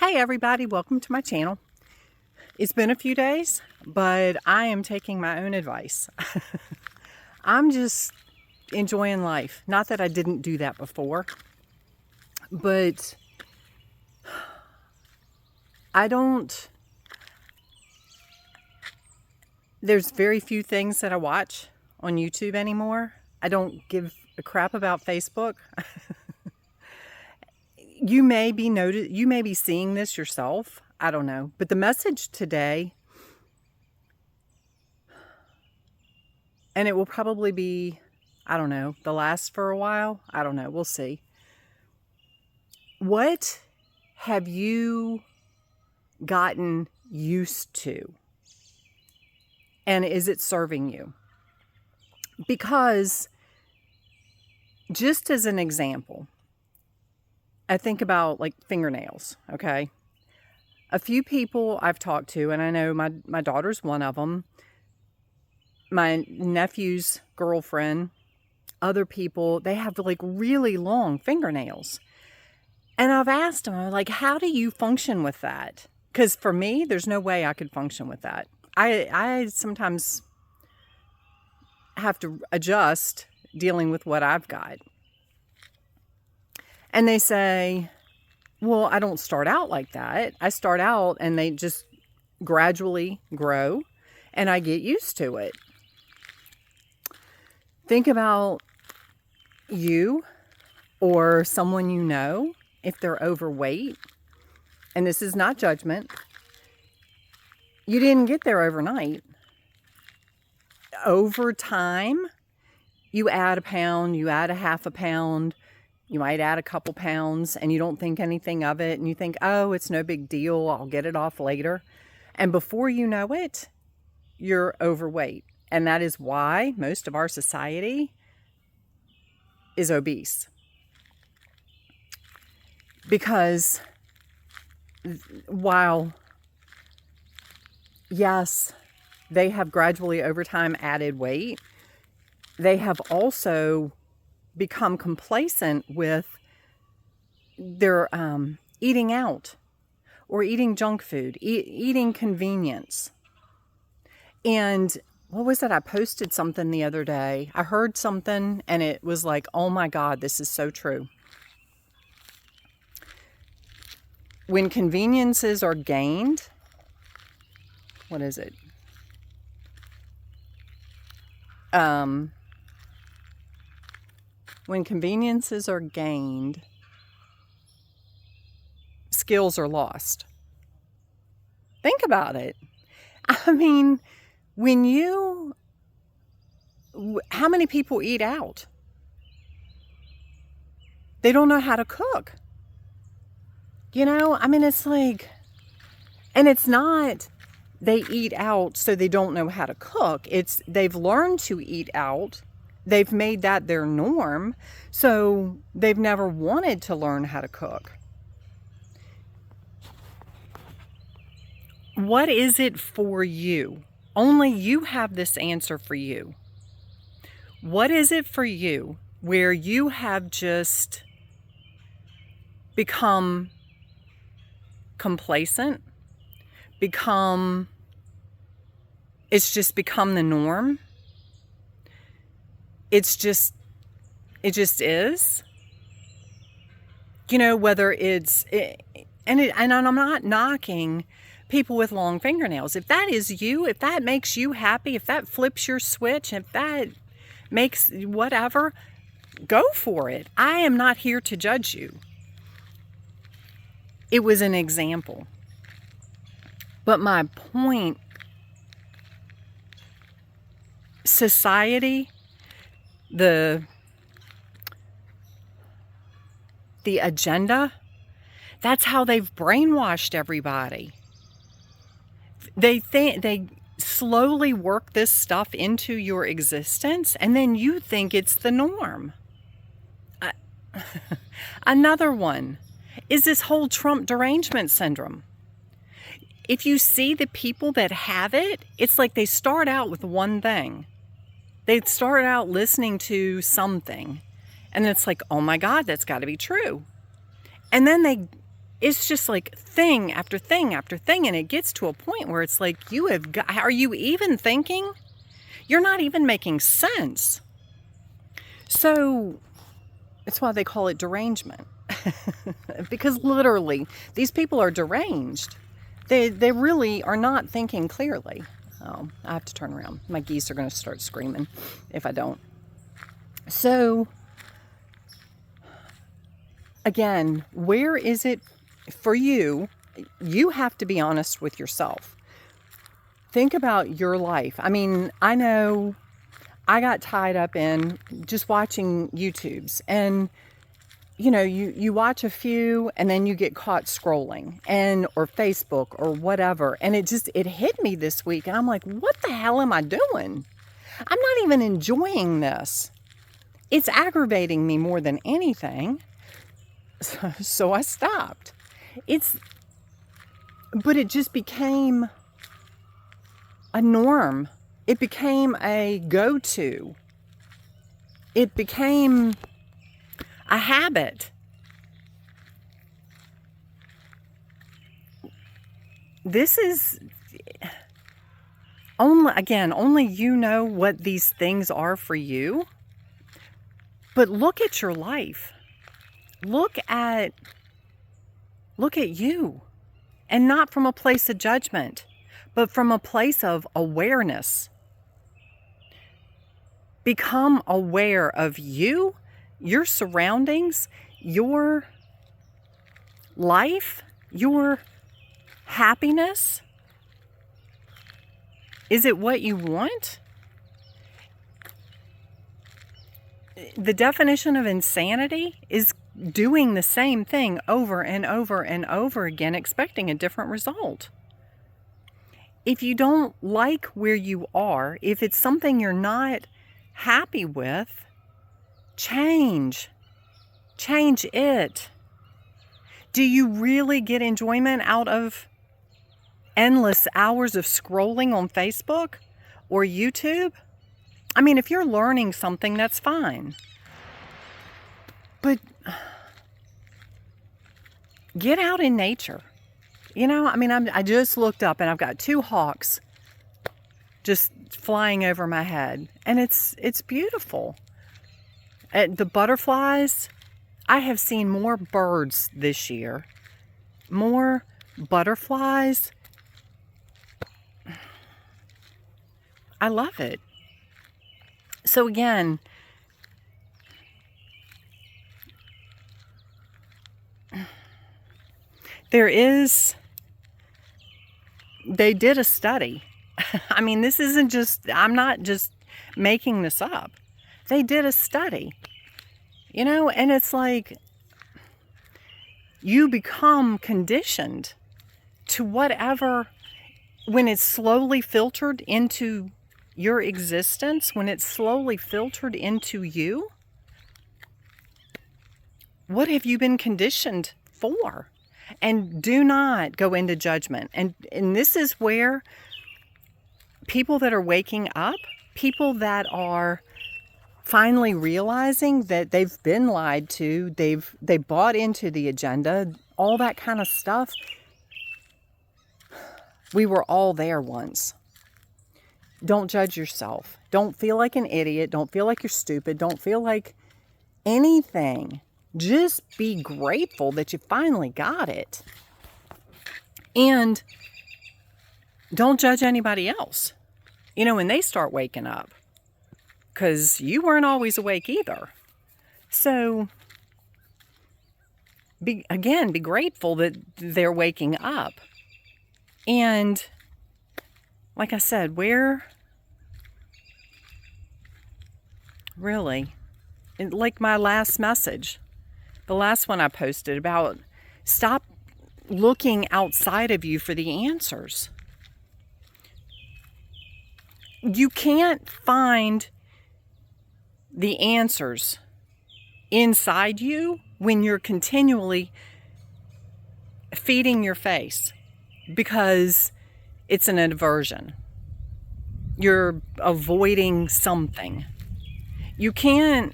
Hey everybody, welcome to my channel. It's been a few days, but I am taking my own advice. I'm just enjoying life. Not that I didn't do that before, but there's very few things that I watch on YouTube anymore. I don't give a crap about Facebook. You may be seeing this yourself. I don't know. But the message today, and it will probably be, I don't know, the last for a while. I don't know. We'll see. What have you gotten used to? And is it serving you? Because just as an example, I think about like fingernails, okay? A few people I've talked to, and I know my daughter's one of them, my nephew's girlfriend, other people, they have like really long fingernails. And I've asked them, I'm like, how do you function with that? Because for me, there's no way I could function with that. I sometimes have to adjust dealing with what I've got. And they say, well, I don't start out like that. I start out and they just gradually grow and I get used to it. Think about you or someone you know, if they're overweight, and this is not judgment. You didn't get there overnight. Over time, you add a pound, you add a half a pound, you might add a couple pounds and you don't think anything of it and you think, oh, it's no big deal, I'll get it off later. And before you know it, you're overweight. And that is why most of our society is obese. Because while, yes, they have gradually over time added weight, they have also become complacent with their eating out or eating junk food, eating convenience. And what was it? I posted something the other day. I heard something and it was like, oh my God, this is so true. When conveniences are gained, what is it? When conveniences are gained, skills are lost. Think about it. I mean, how many people eat out? They don't know how to cook. You know, I mean, it's like, and it's not they eat out so they don't know how to cook. It's they've learned to eat out. They've made that their norm, so they've never wanted to learn how to cook. What is it for you? Only you have this answer for you. What is it for you where you have just become complacent, it's just become the norm? It just is. You know, whether and I'm not knocking people with long fingernails. If that is you, if that makes you happy, if that flips your switch, if that makes whatever, go for it. I am not here to judge you. It was an example. But my point, society, the agenda, that's how they've brainwashed everybody. They slowly work this stuff into your existence and then you think it's the norm. Another one is this whole Trump derangement syndrome. If you see the people that have it, it's like they start out with one thing. They start out listening to something and it's like, oh my God, that's got to be true. And then it's just like thing after thing after thing. And it gets to a point where it's like, are you even thinking? You're not even making sense. So it's why they call it derangement. Because literally, these people are deranged. They really are not thinking clearly. Oh, I have to turn around. My geese are going to start screaming if I don't. So, again, where is it for you? You have to be honest with yourself. Think about your life. I mean, I know I got tied up in just watching YouTubes, and you watch a few and then you get caught scrolling, or Facebook or whatever. And it hit me this week, and I'm like, what the hell am I doing? I'm not even enjoying this. It's aggravating me more than anything. So I stopped. But it just became a norm. It became a go-to. It became a habit. This is only you know what these things are for you. But look at your life. Look at you. And not from a place of judgment, but from a place of awareness. Become aware of you, your surroundings, your life, your happiness. Is it what you want? The definition of insanity is doing the same thing over and over and over again, expecting a different result. If you don't like where you are, if it's something you're not happy with, change it. Do you really get enjoyment out of endless hours of scrolling on Facebook or YouTube? I mean, if you're learning something, that's fine. But get out in nature. I mean, I just looked up and I've got 2 hawks just flying over my head. And it's beautiful. The butterflies, I have seen more birds this year. More butterflies. I love it. So again, they did a study. I mean, this isn't just, I'm not just making this up. They did a study, and it's like you become conditioned to whatever, when it's slowly filtered into your existence, when it's slowly filtered into you, what have you been conditioned for? And do not go into judgment. And this is where people that are waking up, people that are finally realizing that they've been lied to, they bought into the agenda, all that kind of stuff. We were all there once. Don't judge yourself. Don't feel like an idiot. Don't feel like you're stupid. Don't feel like anything. Just be grateful that you finally got it. And don't judge anybody else, when they start waking up. Because you weren't always awake either. So, be grateful that they're waking up. And, like I said, like my last message, the last one I posted about, stop looking outside of you for the answers. You can't find the answers inside you when you're continually feeding your face, because it's an aversion. You're avoiding something. You can't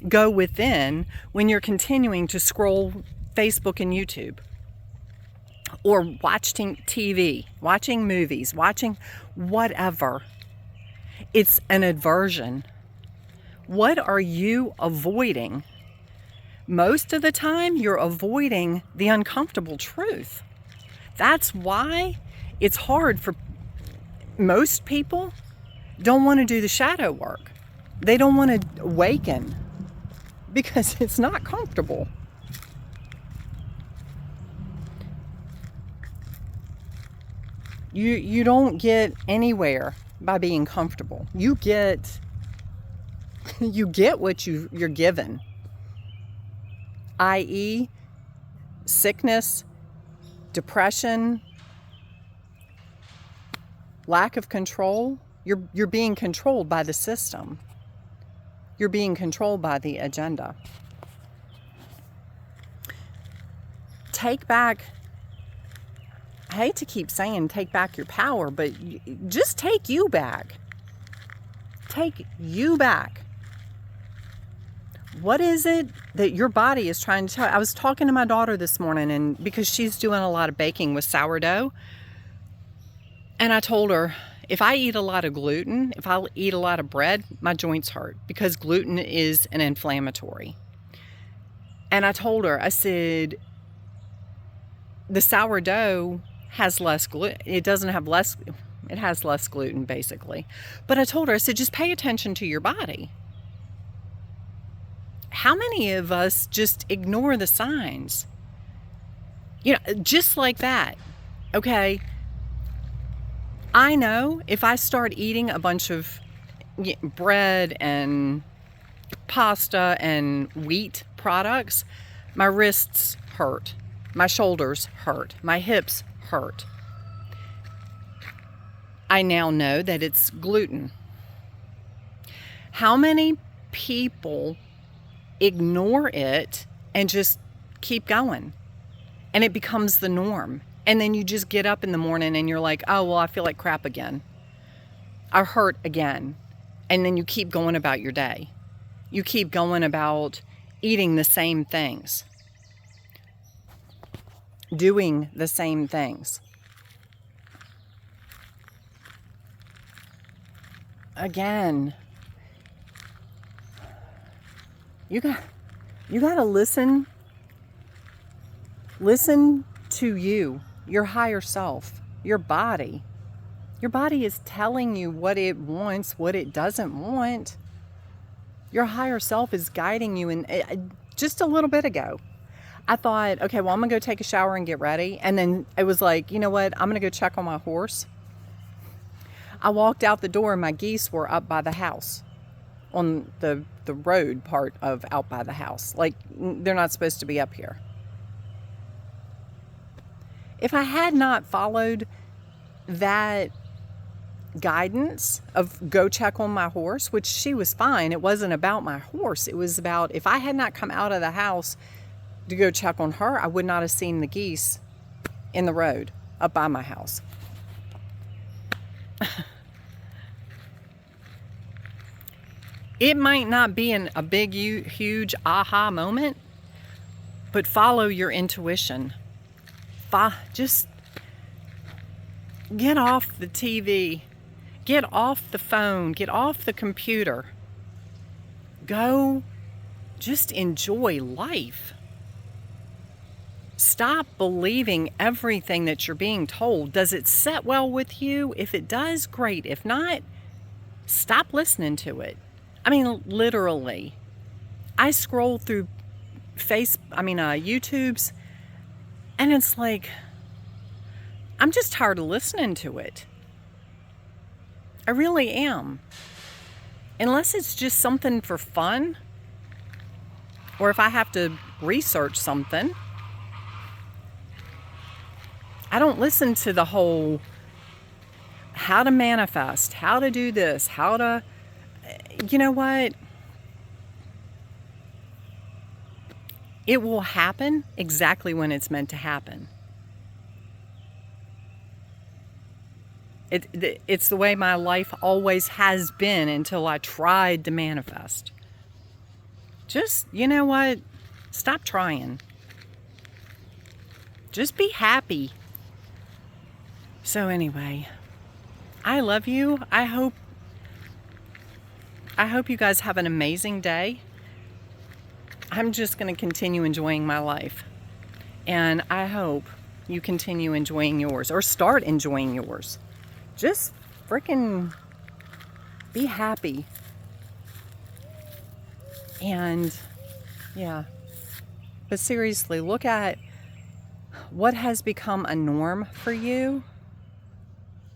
go within when you're continuing to scroll Facebook and YouTube, or watching TV, watching movies, watching whatever. It's an aversion. What are you avoiding? Most of the time, you're avoiding the uncomfortable truth. That's why it's hard for most people. Don't want to do the shadow work. They don't want to awaken because it's not comfortable. You don't get anywhere by being comfortable. You get what you're given, i.e., sickness, depression, lack of control. You're being controlled by the system. You're being controlled by the agenda. Take back, I hate to keep saying take back your power, but just take you back. Take you back. What is it that your body is trying to tell you? I was talking to my daughter this morning, and because she's doing a lot of baking with sourdough, and I told her, if I eat a lot of gluten, if I eat a lot of bread, my joints hurt because gluten is an inflammatory. And I told her, I said, the sourdough has less gluten. It doesn't have less, it has less gluten basically. But I told her, I said, just pay attention to your body. How many of us just ignore the signs? You know, just like that. Okay. I know if I start eating a bunch of bread and pasta and wheat products, my wrists hurt, my shoulders hurt, my hips hurt. I now know that it's gluten. How many people ignore it and just keep going? And it becomes the norm. And then you just get up in the morning and you're like, oh, well, I feel like crap again. I hurt again. And then you keep going about your day. You keep going about eating the same things, doing the same things. Again, you got to listen to you. Your higher self, your body. Your body is telling you what it wants, what it doesn't want. Your higher self is guiding you. And just a little bit ago, I thought, okay, well, I'm going to go take a shower and get ready. And then it was like, you know what? I'm going to go check on my horse. I walked out the door and my geese were up by the house on the road part of out by the house. Like, they're not supposed to be up here. If I had not followed that guidance of go check on my horse, which she was fine, it wasn't about my horse. It was about, if I had not come out of the house to go check on her, I would not have seen the geese in the road up by my house. It might not be a big, huge aha moment, but follow your intuition. Just get off the TV, get off the phone, get off the computer. Go just enjoy life. Stop believing everything that you're being told. Does it set well with you? If it does, great. If not, stop listening to it. I mean, literally. I scroll through YouTube's, and it's like, I'm just tired of listening to it. I really am. Unless it's just something for fun, or if I have to research something, I don't listen to the whole how to manifest, how to do this, how to, you know what? It will happen exactly when it's meant to happen. It's the way my life always has been until I tried to manifest. just, you know what? Stop trying. Just be happy. So anyway, I love you. I hope you guys have an amazing day. I'm just going to continue enjoying my life. And I hope you continue enjoying yours, or start enjoying yours. Just freaking be happy. And yeah. But seriously, look at what has become a norm for you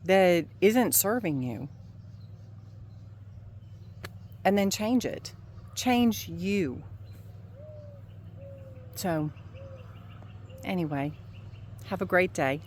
that isn't serving you. And then change it. Change you. So, anyway, have a great day.